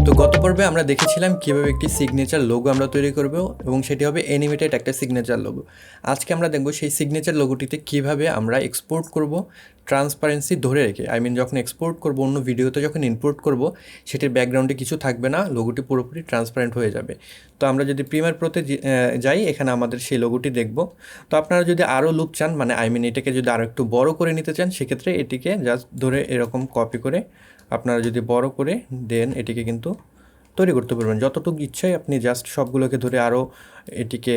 তো গত পর্বে আমরা দেখেছিলাম কীভাবে একটি সিগনেচার লোগো আমরা তৈরি করব এবং সেটি হবে অ্যানিমেটেড একটা সিগনেচার লোগো। আজকে আমরা দেখব সেই সিগনেচার লোগোটিতে কীভাবে আমরা এক্সপোর্ট করব ট্রান্সপারেন্সি ধরে রেখে। যখন এক্সপোর্ট করব অন্য ভিডিওতে যখন ইম্পোর্ট করব সেটির ব্যাকগ্রাউন্ডে কিছু থাকবে না, লোগোটি পুরোপুরি ট্রান্সপারেন্ট হয়ে যাবে। তো আমরা যদি প্রিমিয়ার প্রোতে যাই, এখানে আমাদের সেই লোগোটি দেখব। তো আপনারা যদি আরও লুক চান, এটাকে যদি আরও একটু বড় করে নিতে চান, সেক্ষেত্রে এটিকে জাস্ট ধরে এরকম কপি করে আপনারা যদি বড় করে দেন এটিকে কিন্তু তৈরি করতে পারবেন। যতটুকু ইচ্ছাই আপনি জাস্ট সবগুলোকে ধরে আরও এটিকে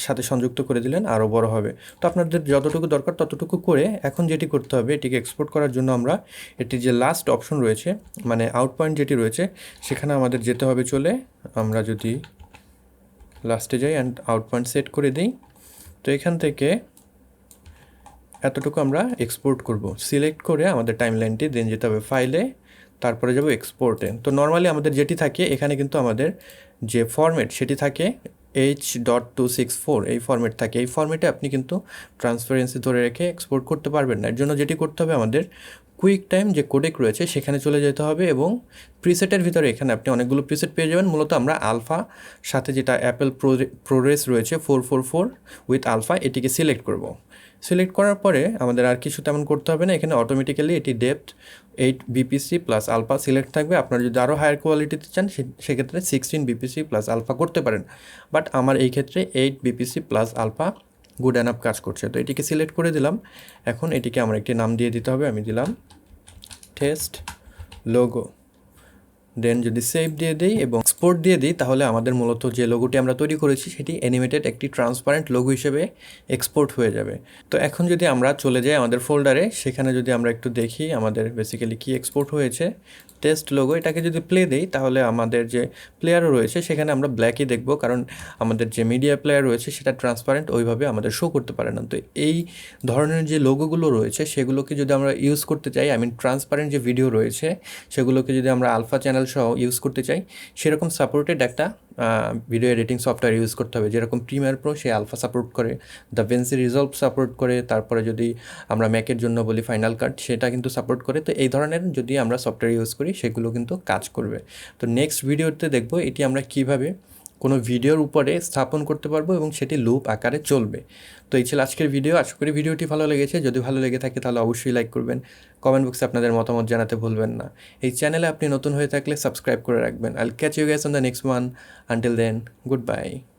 সাথে সংযুক্ত করে দিলেন, আরও বড় হবে। তো আপনাদের যতটুকু দরকার ততটুকু করে এখন যেটি করতে হবে, এটিকে এক্সপোর্ট করার জন্য আমরা এটির যে লাস্ট অপশন রয়েছে, আউট পয়েন্ট যেটি রয়েছে, সেখানে আমাদের যেতে হবে। চলে আমরা যদি লাস্টে যাই অ্যান্ড আউট পয়েন্ট সেট করে দিই, তো এখান থেকে এতটুকু আমরা এক্সপোর্ট করব। সিলেক্ট করে আমাদের টাইমলাইনটি দেন যেতে হবে ফাইলে, তারপরে যাব এক্সপোর্টে। তো নর্মালি আমাদের যেটি থাকে এখানে কিন্তু আমাদের যে ফরম্যাট সেটি থাকে H.264 এই ফরম্যাট থাকে। এই ফরম্যাটে আপনি কিন্তু ট্রান্সপারেন্সি ধরে রেখে এক্সপোর্ট করতে পারবেন না। এর জন্য যেটি করতে হবে, আমাদের কুইক টাইম যে কোডেক রয়েছে সেখানে চলে যেতে হবে এবং প্রিসেটের ভিতরে এখানে আপনি অনেকগুলো প্রিসেট পেয়ে যাবেন। মূলত আমরা আলফা সাথে যেটা অ্যাপেল প্রোরেস রয়েছে 444 উইথ আলফা, এটিকে সিলেক্ট করব। সিলেক্ট করার পরে আমাদের আর কিছু তেমন করতে হবে না। এখানে অটোমেটিক্যালি এটি depth 8 BPC plus alpha select থাকবে। আপনারা যদি আরও হায়ার কোয়ালিটিতে চান সেক্ষেত্রে 16 বিপিসি প্লাস আলফা করতে পারেন, বাট আমার এই ক্ষেত্রে 8 BPC plus alpha good enough কাজ করছে। তো এটিকে সিলেক্ট করে দিলাম। এখন এটিকে আমার একটি নাম দিয়ে দিতে হবে। আমি দিলাম টেস্ট লোগো। দেন যদি সেভ দিয়ে দিই এবং এক্সপোর্ট দিয়ে দিই, তাহলে আমাদের মূলত যে লোগোটি আমরা তৈরি করেছি সেটি অ্যানিমেটেড একটি ট্রান্সপারেন্ট লোগো হিসেবে এক্সপোর্ট হয়ে যাবে। তো এখন যদি আমরা চলে যাই আমাদের ফোল্ডারে, সেখানে যদি আমরা একটু দেখি আমাদের বেসিক্যালি কি এক্সপোর্ট হয়েছে, টেস্ট লোগো। এটাকে যদি প্লে দেই তাহলে আমাদের যে প্লেয়ারও রয়েছে সেখানে আমরা ব্ল্যাকই দেখব, কারণ আমাদের যে মিডিয়া প্লেয়ার রয়েছে সেটা ট্রান্সপারেন্ট ওইভাবে আমাদের শো করতে পারে না। তো এই ধরনের যে লোগোগুলো রয়েছে সেগুলোকে যদি আমরা ইউজ করতে চাই, ট্রান্সপারেন্ট যে ভিডিও রয়েছে সেগুলোকে যদি আমরা আলফা চ্যানেল সহ ইউজ করতে চাই, সেরকম সাপোর্টেড একটা ভিডিও এডিটিং সফটওয়্যার ইউজ করতে হবে। যেরকম প্রিমিয়ার প্রো সে আলফা সাপোর্ট করে, DaVinci রিজলভ সাপোর্ট করে, তারপরে যদি আমরা ম্যাকের জন্য বলি ফাইনাল কাট, সেটা কিন্তু সাপোর্ট করে। তো এই ধরনের যদি আমরা সফটওয়্যার ইউজ করি সেগুলো কিন্তু কাজ করবে। তো নেক্সট ভিডিওতে দেখব এটি আমরা কিভাবে কোনো ভিডিওর উপরে স্থাপন করতে পারবো এবং সেটি লুপ আকারে চলবে। তো এই ছিল আজকের ভিডিও। আশা করি ভিডিওটি ভালো লেগেছে। যদি ভালো লেগে থাকে তাহলে অবশ্যই লাইক করবেন, কমেন্ট বক্সে আপনাদের মতামত জানাতে ভুলবেন না। এই চ্যানেলে আপনি নতুন হয়ে থাকলে সাবস্ক্রাইব করে রাখবেন। I'll catch you guys on the next one. Until then, good bye.